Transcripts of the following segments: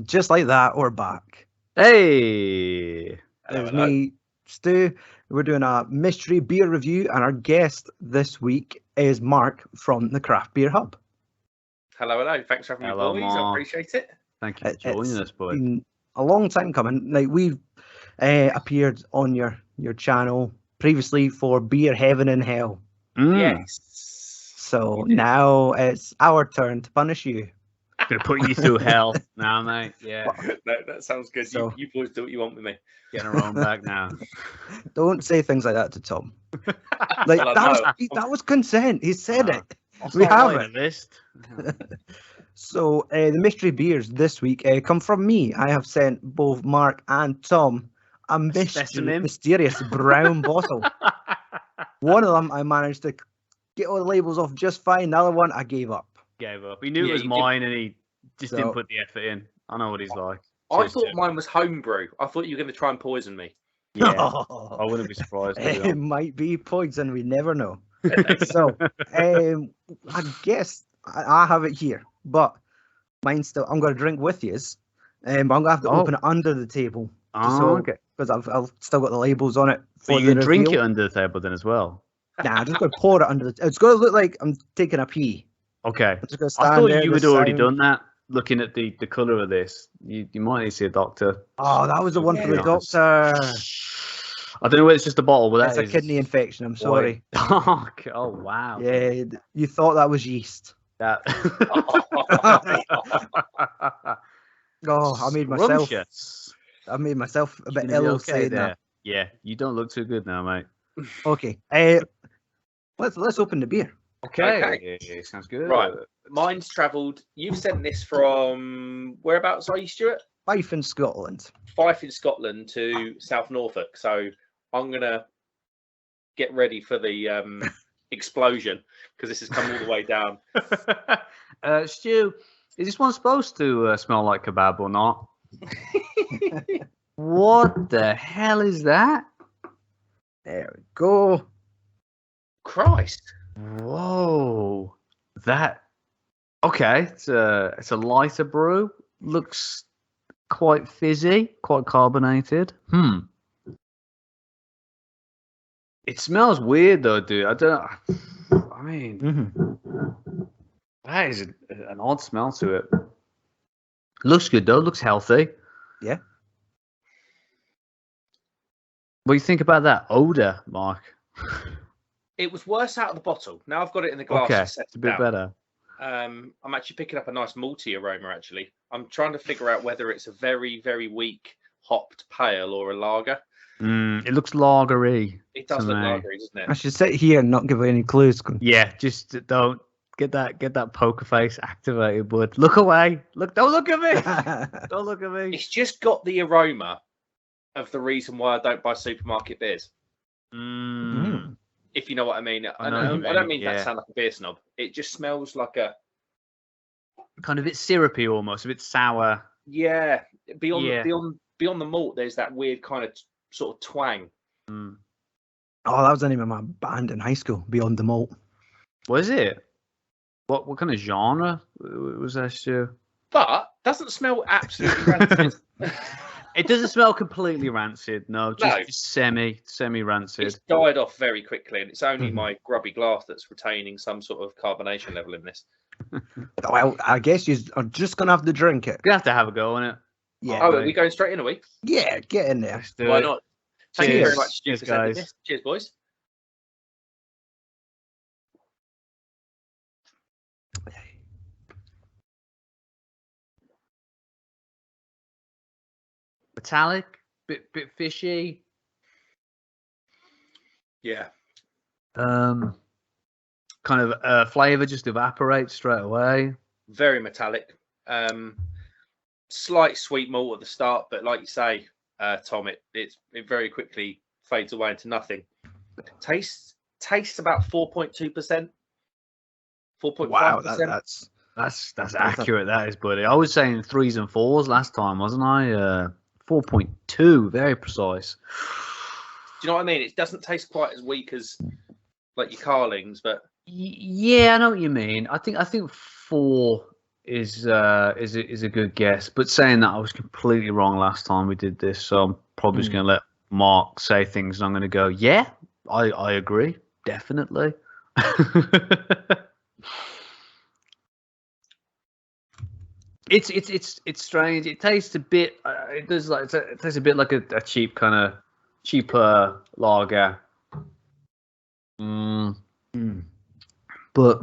Just like that, we're back. Hey! It's me, Stu. We're doing a mystery beer review, and our guest this week is Mark from the Craft Beer Hub. Hello. Thanks for having me, Hello, boys. Mark. I appreciate it. Thank you for joining us, boy. Been a long time coming. Like we've appeared on your channel previously for Beer Heaven and Hell. Yes. So now it's our turn to punish you. Gonna put you through hell now, mate. Yeah. No, that sounds good. So- you boys do what you want with me. Getting our own back now. Don't say things like that to Tom. Like Well, I that was consent. He said Uh-huh. it. I'll We start have writing a list. So the mystery beers this week come from me. I have sent both Mark and Tom a specimen. mysterious brown bottle. One of them I managed to get all the labels off just fine. The other one I gave up. Gave up. He knew Yeah, it was you did. mine and he just So- didn't put the effort in. I know what he's like. I Cheers, thought Jeff. mine was homebrew. I thought you were going to try and poison me. Yeah. I wouldn't be surprised. to be It honest. might be poison. We never know. So I guess I have it here, but mine's still. I'm going to drink with yous, but I'm going to have to Oh. open it under the table. Oh, okay. Because I've still got the labels on it. So For you can the drink it reveal. under the table then as well. Nah, I'm just going to pour it under the. It's going to look like I'm taking a pee. Okay. I'm just going to I stand thought there. you the had already sound- done that. Looking at the colour of this, you might need to see a doctor. Oh, that was the one for the Yeah. doctor. I don't know whether it's just a bottle, but That's that a is kidney infection. I'm sorry. dark. Oh wow. Yeah, you thought that was yeast. That. Oh, Scrumptious. I made myself a bit Gonna be ill okay saying there. that. Yeah, you don't look too good now, mate. Okay. Let's open the beer. Okay. Yeah, sounds good. Right. Mine's travelled. You've sent this from whereabouts are you, Stuart? Fife in Scotland. Fife in Scotland to South Norfolk. So I'm going to get ready for the explosion because this has come all the way down. Stu, is this one supposed to smell like kebab or not? What the hell is that? There we go. Christ. Whoa, that. Okay, it's a lighter brew. Looks quite fizzy, quite carbonated. It smells weird though, dude. I mean, that is an odd smell to it. Looks good though. Looks healthy. Yeah. What do you think about that odor, Mark? It was worse out of the bottle. Now I've got it in the glass. Okay, to set it's a it bit down. better. I'm actually picking up a nice malty aroma, actually. I'm trying to figure out whether it's a very, very weak hopped pale or a lager. It looks lagery. It does to look me. lagery, doesn't I it? should sit here and not give any clues. Yeah, just don't get that poker face activated, bud. Look away. Don't look at me. Don't look at me. It's just got the aroma of the reason why I don't buy supermarket beers. If you know what I mean. I know what you I don't mean, mean that yeah. to sound like a beer snob. It just smells like a Kind of a bit syrupy almost, a bit sour. yeah. Beyond Yeah. beyond the malt, there's that weird kind of sort of twang. Oh, that was the name of my band in high school, Beyond the Malt. What is it? What kind of genre was that, Stu? But doesn't smell absolutely rancid. It doesn't smell completely rancid, no. No. Just semi rancid. It's died off very quickly, and it's only Mhm. my grubby glass that's retaining some sort of carbonation level in this. Well, I guess you are just gonna have to drink it. Gonna have to have a go on it. Yeah. Oh, Right. are we going straight in, are we? Yeah, get in there. Let's do Why it. not? Thank you very Cheers. much, Stu, Cheers, for sending guys. this. Cheers, boys. Metallic, bit fishy. Yeah. Kind of flavour just evaporates straight away. Very metallic. Slight sweet malt at the start, but like you say, Tom, it very quickly fades away into nothing. Tastes about 4.2%. 4.5%. Wow, That's accurate. That is, buddy. I was saying 3s and 4s last time, wasn't I? 4.2, very precise. Do you know what I mean? It doesn't taste quite as weak as like your Carlings, but Yeah, I know what you mean. I think 4 is a good guess. But saying that, I was completely wrong last time we did this, so I'm probably just going to let Mark say things, and I'm going to go, yeah, I agree, definitely. It's strange. It tastes a bit. It does like it tastes a bit like a cheap kind of cheaper lager. But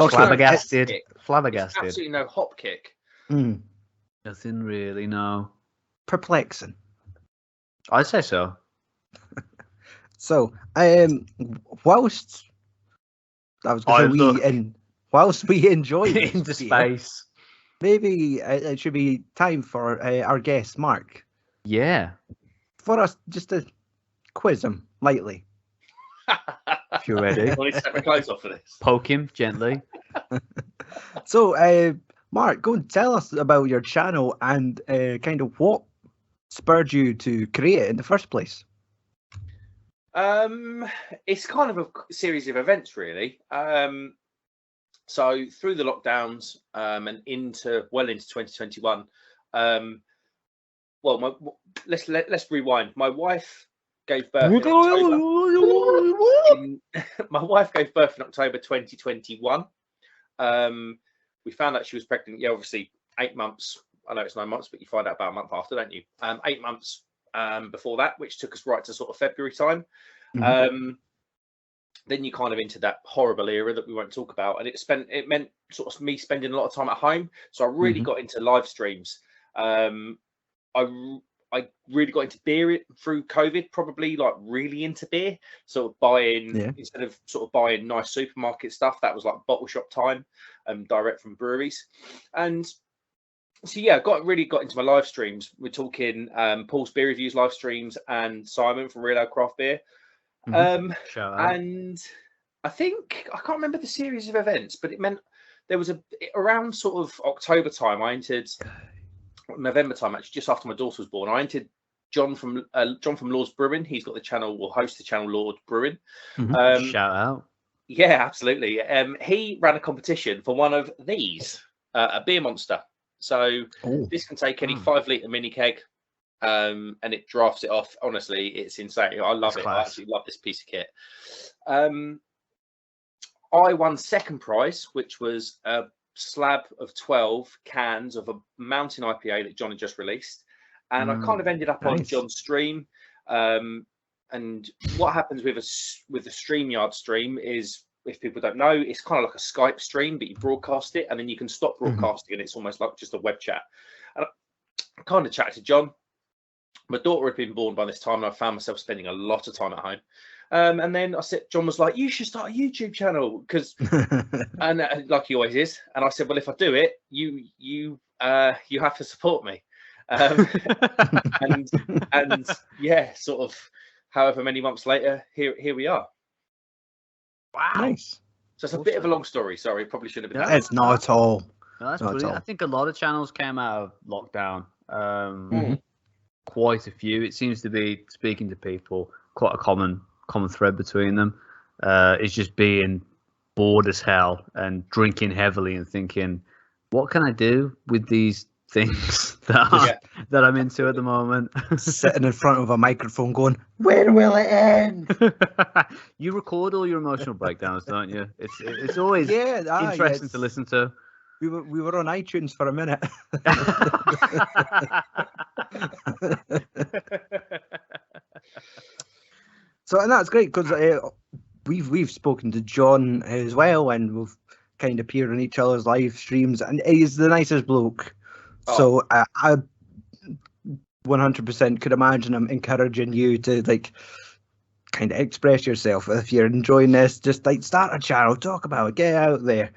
flabbergasted. There's absolutely no hop kick. Nothing really. No. Perplexing. I'd say so. So, whilst I was going to say whilst we enjoy into space, maybe it should be time for our guest Mark. Yeah. For us, just to quiz him lightly. If you're ready. I need to take my clothes off for this. Poke him gently. So, Mark, go and tell us about your channel and kind of what spurred you to create it in the first place. It's kind of a series of events, really. So through the lockdowns and into 2021. Let's rewind. My wife gave birth in October. My wife gave birth in October 2021. We found out she was pregnant. Yeah, obviously 8 months. I know it's 9 months, but you find out about a month after, don't you? 8 months before that, which took us right to sort of February time. Then you kind of into that horrible era that we won't talk about, and it meant sort of me spending a lot of time at home. So I really got into live streams. I really got into beer through COVID, probably like really into beer, sort of buying instead of sort of buying nice supermarket stuff, that was like bottle shop time, direct from breweries. And so yeah, really got into my live streams. We're talking Paul's Beer Reviews live streams and Simon from Real Ale Craft Beer. And I think I can't remember the series of events, but it meant there was around sort of October time. I entered November time, actually, just after my daughter was born. I entered John from Lord's Brewing. He's got the channel, or hosts the channel Lord Brewing. Shout out. Yeah, absolutely. He ran a competition for one of these, a beer monster. So this can take any 5-litre mini keg, and it drafts it off. Honestly, it's insane. I love it. I actually love this piece of kit. I won second prize, which was a slab of 12 cans of a mountain IPA that John had just released. And I kind of ended up on John's stream. And what happens with the StreamYard stream is, if people don't know, it's kind of like a Skype stream, but you broadcast it and then you can stop broadcasting and it's almost like just a web chat. And I kind of chatted to John. My daughter had been born by this time and I found myself spending a lot of time at home. And then John was like, you should start a YouTube channel, because and like he always is. And I said, well, if I do it, you have to support me. And yeah, sort of however many months later, here we are. Wow. Nice. So it's a bit of a long story. Sorry, probably shouldn't have been. It's not at all. No, that's brilliant. I think a lot of channels came out of lockdown. Quite a few. It seems to be, speaking to people, quite a common thread between them. Is just being bored as hell and drinking heavily and thinking, what can I do with these things that I'm into at the moment? Sitting in front of a microphone going, when will it end? You record all your emotional breakdowns, don't you? It's always interesting to listen to. We were on iTunes for a minute. So, and that's great, because we've spoken to John as well, and we've kind of appeared on each other's live streams, and he's the nicest bloke. So I 100% could imagine him encouraging you to kind of express yourself. If you're enjoying this, just start a channel, talk about it, get out there.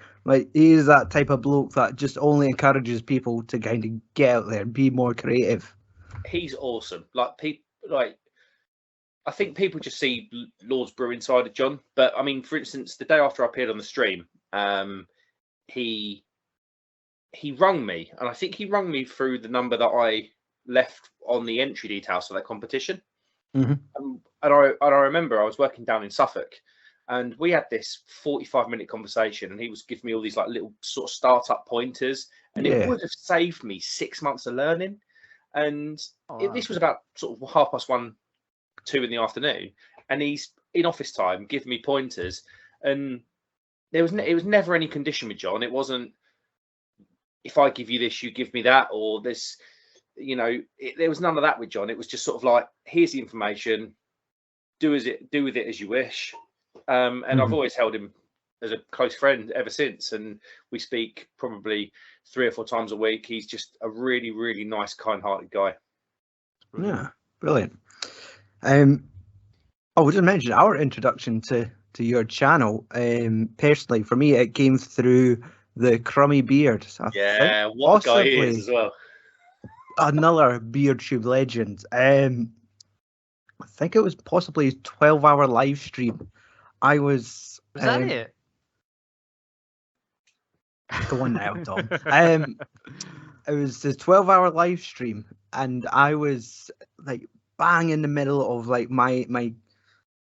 He's that type of bloke that just only encourages people to kind of get out there and be more creative. He's awesome. I think people just see Lord's Brewing side of John, but I mean, for instance, the day after I appeared on the stream, he rung me, and I think he rung me through the number that I left on the entry details for that competition. And I remember I was working down in Suffolk, and we had this 45-minute conversation, and he was giving me all these like little sort of startup pointers, and it would have saved me 6 months of learning. And this was about sort of 1:30, 2 in the afternoon, and he's in office time giving me pointers, and it was never any condition with John. It wasn't, if I give you this, you give me that, or this, there was none of that with John. It was just sort of like, here's the information, do with it as you wish. And I've always held him as a close friend ever since, and we speak probably 3 or 4 times a week. He's just a really, really nice, kind-hearted guy. Yeah, brilliant. I would just mention our introduction to your channel. Personally, for me, it came through the Crummy Beard. So what a guy he is as well. Another beard tube legend. I think it was possibly his 12-hour live stream. Was that it? Go on now, Tom. It was his 12-hour live stream, and I was like bang in the middle of like my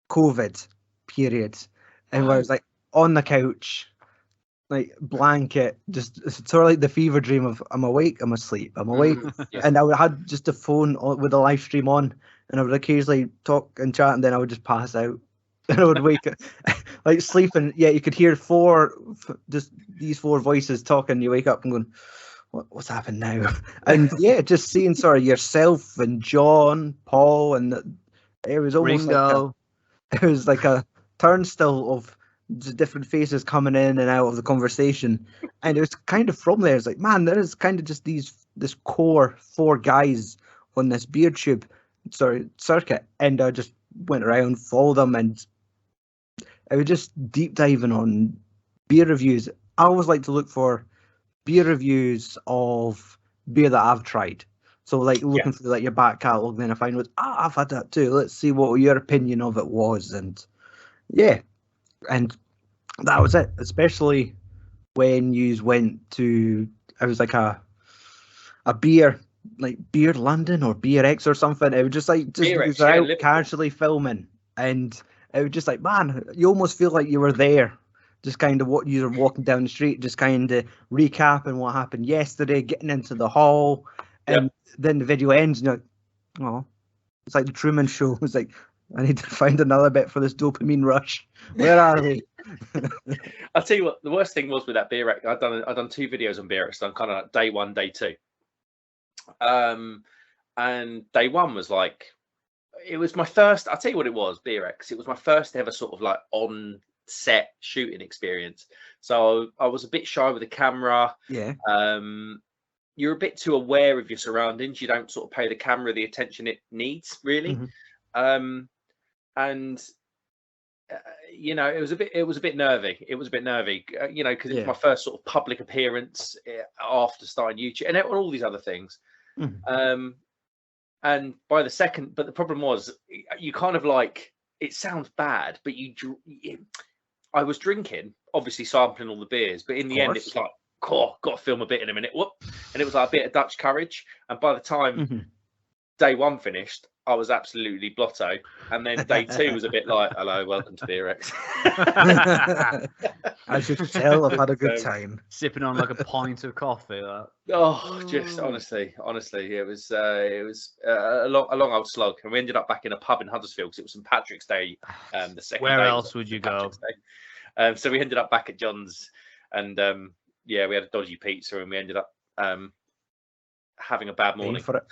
COVID period, and I was like on the couch, like blanket, just sort of like the fever dream of I'm awake, I'm asleep, I'm awake, and I had just a phone with a live stream on, and I would occasionally talk and chat, and then I would just pass out, and I would wake up, like sleeping. Yeah, you could hear just these 4 voices talking. You wake up and going, what's happened now? And yeah, just seeing sort of yourself and John, Paul, and it was almost like a turnstile of just different faces coming in and out of the conversation. And it was kind of from there, it's like, man, there is kind of just this core 4 guys on this beer tube circuit, and I just went around, followed them, and I was just deep diving on beer reviews. I always like to look for beer reviews of beer that I've tried. So like looking through like your back catalogue, then I find I've had that too. Let's see what your opinion of it was. And yeah, and that was it. Especially when you went to, it was like a beer, like Beer London or Beer X or something. It was just like out casually filming, and it was just like, man, you almost feel like you were there. Just kind of what you were walking down the street, just kind of recapping what happened yesterday, getting into the hall, and then the video ends, and you're like, oh, it's like the Truman Show. It's like, I need to find another bit for this dopamine rush. Where are they? I'll tell you what, the worst thing was with that Beer X. I've done 2 videos on Beer X. Done kind of like day 1, day 2. And day 1 was like, it was my first. I'll tell you what it was. Beer X. It was my first ever sort of like on set shooting experience, so I was a bit shy with the camera. You're a bit too aware of your surroundings. You don't sort of pay the camera the attention it needs, really. And it was a bit nervy. Because it was my first sort of public appearance after starting YouTube and all these other things. And by the second, but the problem was, you kind of like, it sounds bad, but I was drinking, obviously sampling all the beers, but in the end, it was like, got to film a bit in a minute. Whoop. And it was like a bit of Dutch courage. And by the time day 1 finished, I was absolutely blotto. And then day 2 was a bit like, hello, welcome to Beer X. I should tell I've had a good time. Sipping on like a pint of coffee. Just honestly, it was a long old slog. And we ended up back in a pub in Huddersfield because it was St. Patrick's Day. The second Where day else would you go? So we ended up back at John's, and we had a dodgy pizza, and we ended up having a bad morning. For it.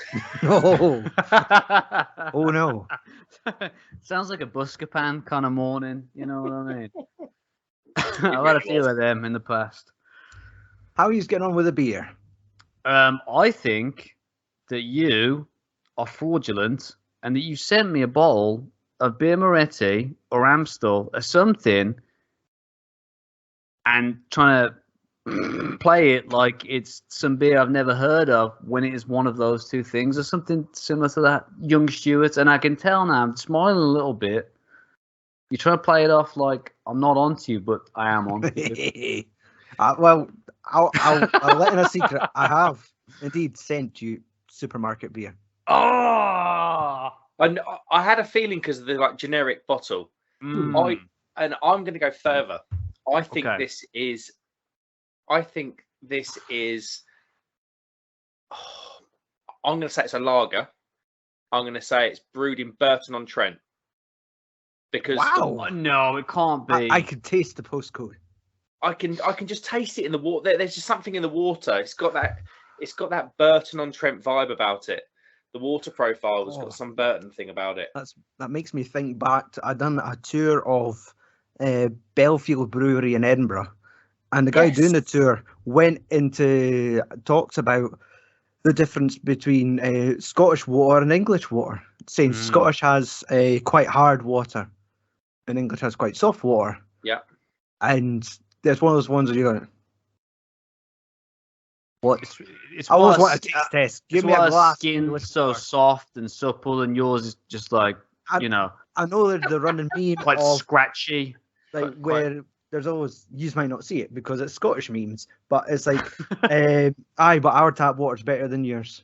Oh no. Sounds like a Buscapan kind of morning, you know what I mean? I've had a few of them in the past. How are you getting on with the beer? I think that you are fraudulent, and that you sent me a bottle of Beer Moretti or Amstel or something, and trying to play it like it's some beer I've never heard of, when it is one of those 2 things, or something similar to that, Young Stewart. And I can tell now, I'm smiling a little bit. You try to play it off like I'm not onto you, but I am on you. Well, I'll let in a secret. I have indeed sent you supermarket beer. Oh, I had a feeling because of the like generic bottle. Mm. I'm going to go further. I think Okay. this is. I'm going to say it's a lager. I'm going to say it's brewed in Burton-on-Trent. Because Wow. No, it can't be. I could taste the postcode. I can just taste it in the water. There's just something in the water. It's got that Burton-on-Trent vibe about it. The water profile has got some Burton thing about it. That makes me think back to, I'd done a tour of Belfield Brewery in Edinburgh, and the guy doing the tour talks about the difference between Scottish water and English water, saying Scottish has quite hard water and English has quite soft water. Yeah. And there's one of those ones where you're going, what? It's I always want a taste test. Give me a glass. Skin so soft and supple, and yours is just like, I know there's the running meme quite of scratchy. like where there's always, you might not see it because it's Scottish memes, but it's like, but our tap water's better than yours.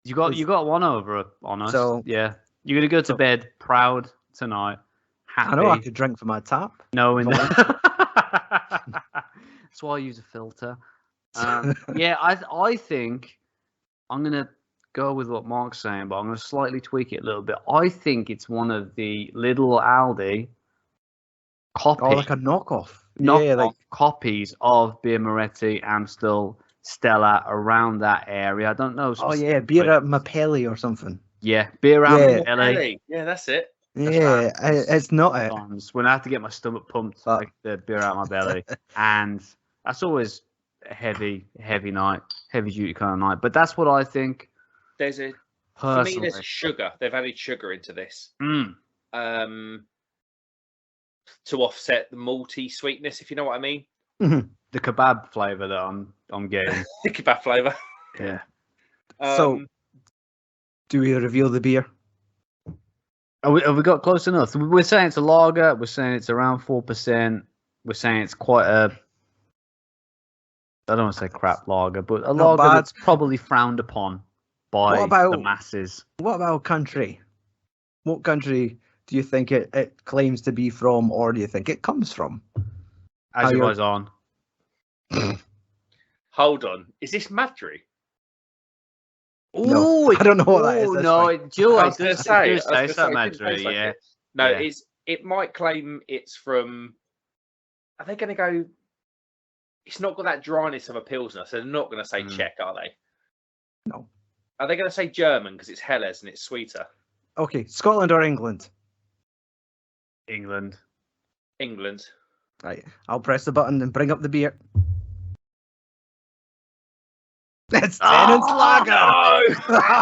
You got one over on us. So yeah, you're gonna go to bed proud tonight. Happy. I know I could drink from my tap. Knowing that. That's why I use a filter. Yeah, I think I'm gonna go with what Mark's saying, but I'm gonna slightly tweak it a little bit. I think it's one of the little Aldi copies. Oh, like a knockoff. Yeah, like copies of Beer Moretti, Amstel, Stella around that area. I don't know. Oh yeah, beer at Mapelli or something. Yeah, beer at Mapelli. Yeah, that's it. Yeah, it's not it. When I have to get my stomach pumped, like the beer out my belly, and that's always a heavy night, heavy duty kind of night. But that's what I think. For me, there's sugar. They've added sugar into this. To offset the malty sweetness, if you know what I mean. Mm-hmm. The kebab flavour that I'm getting. The kebab flavour. Yeah. So, do we reveal the beer? Have we got close enough? We're saying it's a lager. We're saying it's around 4%. We're saying it's quite a, I don't want to say crap lager, but a lager that's probably frowned upon by the masses. What about country? What country do you think it claims to be from, or do you think it comes from? As you guys on. Hold on. Is this Madry? No, I don't know what that is. No, Joe, I was going to say, it's not Madry, yeah. No, it might claim it's from. Are they going to go? It's not got that dryness of a Pilsner, so they're not going to say Czech, are they? No. Are they going to say German because it's Helles and it's sweeter? Okay, Scotland or England? England. Right, I'll press the button and bring up the beer. It's Tennents Lager. No!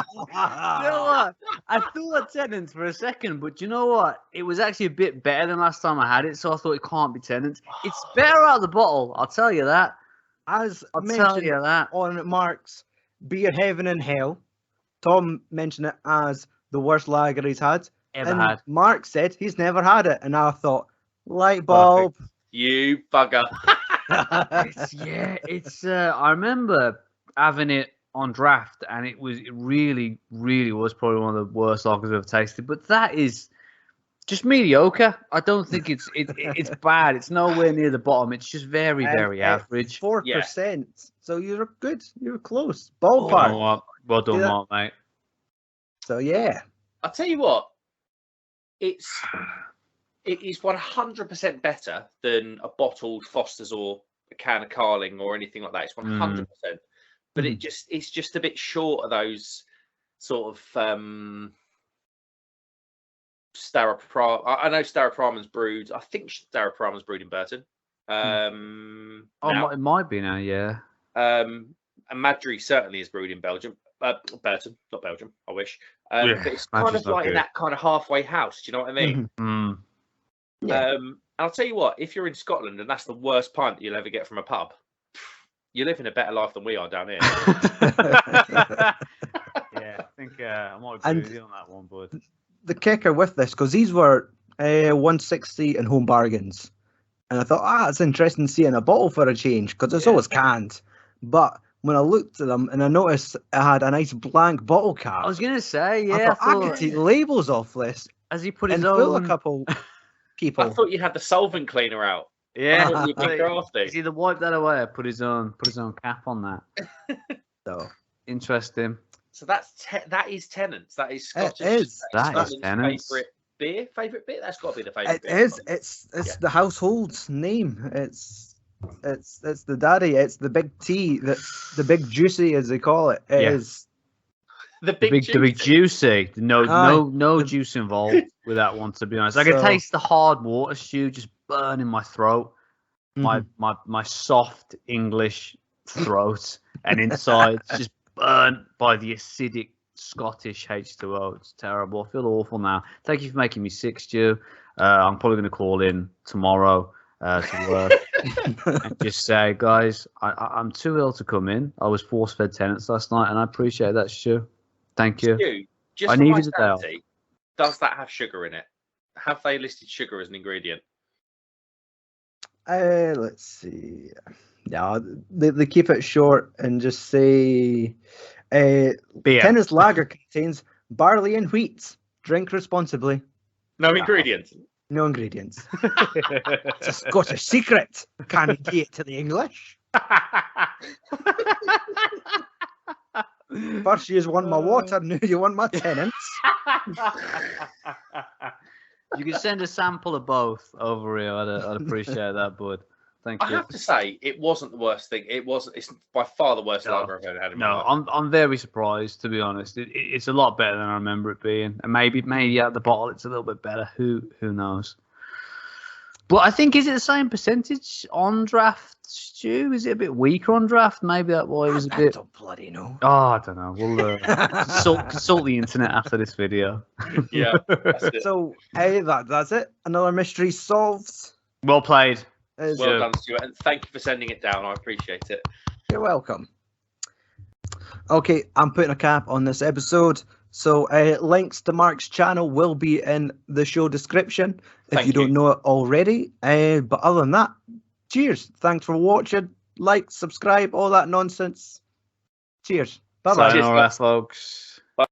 You know what? I thought Tennents for a second, but you know what? It was actually a bit better than last time I had it, so I thought it can't be Tennents. It's better out of the bottle, I'll tell you that. As mentioned on Mark's Beer Heaven and Hell, Tom mentioned it as the worst lager he's had. Ever had. Mark said he's never had it, and I thought, light bulb. Perfect. You bugger. I remember having it on draft, and it really was probably one of the worst lagers I've ever tasted. But that is just mediocre. I don't think it's bad. It's nowhere near the bottom. It's just very average. 4%. Yeah. So you're good. You're close. Ballpark. Oh, well done, Mark, mate. So yeah, I'll tell you what. It is 100% better than a bottled Foster's or a can of Carling or anything like that. It's 100%. But it's just a bit short of those sort of Staropramen. I know Staropramen's brewed. I think Staropramen's brewed in Burton. It might be now, yeah. And Madry certainly is brewed in Belgium. Burton, not Belgium. I wish. But it's kind of like in that kind of halfway house. Do you know what I mean? Yeah. I'll tell you what. If you're in Scotland and that's the worst pint that you'll ever get from a pub, you're living a better life than we are down here. Yeah, I think I might agree with you on that one, bud. The kicker with this, because these were 160 in home bargains, and I thought, it's interesting seeing a bottle for a change, because it's always canned. But when I looked at them and I noticed it had a nice blank bottle cap. I was gonna say, I yeah. thought I could take labels off this As he put his and fool own. a couple people. I thought you had the solvent cleaner out. Yeah, I thought you'd be crafty. he's either wiped that away or put his own cap on that. So So Interesting. that is Tennents. That is Scottish. It is. That is Scotland's Tennents. Favourite beer. That's got to be the favourite. it beer. is. It's the household's name. It's the daddy. It's the big T. The big juicy, as they call it. It is. The big juicy. No juice involved with that one. To be honest, I can taste the hard water stew just burn in my throat. My soft English throat and inside just burnt by the acidic Scottish H2O. It's terrible. I feel awful now. Thank you for making me sick, Stu. I'm probably going to call in tomorrow to work and just say, guys, I'm too ill to come in. I was force-fed Tennents last night, and I appreciate that, Stu. Thank you. Stu, just I for needed my a day off. sanity, does that have sugar in it? Have they listed sugar as an ingredient? Let's see. Yeah, they keep it short and just say Beer. Tennents Lager contains barley and wheat. Drink responsibly. No ingredients. No ingredients. It's a Scottish secret. Can't get it to the English. First you want my water, now you want my Tennents. You can send a sample of both over here. I'd appreciate that, bud. Thank you. I have to say, it wasn't the worst thing. It's by far the worst lager I've ever had in my life. I'm very surprised, to be honest. It's a lot better than I remember it being, and maybe out the bottle it's a little bit better. Who knows? But I think, is it the same percentage on draft, Stu? Is it a bit weaker on draft? Maybe that's why it was a bit. I don't bloody know. Oh, I don't know. We'll consult the internet after this video. Yeah, that's it. So that's it. Another mystery solved. Well played. Well done, Stuart, and thank you for sending it down. I appreciate it. You're welcome. Okay, I'm putting a cap on this episode. So links to Marc's channel will be in the show description if you don't know it already. But other than that, cheers. Thanks for watching. Like, subscribe, all that nonsense. Cheers. Bye-bye. Sayonara, folks. Bye.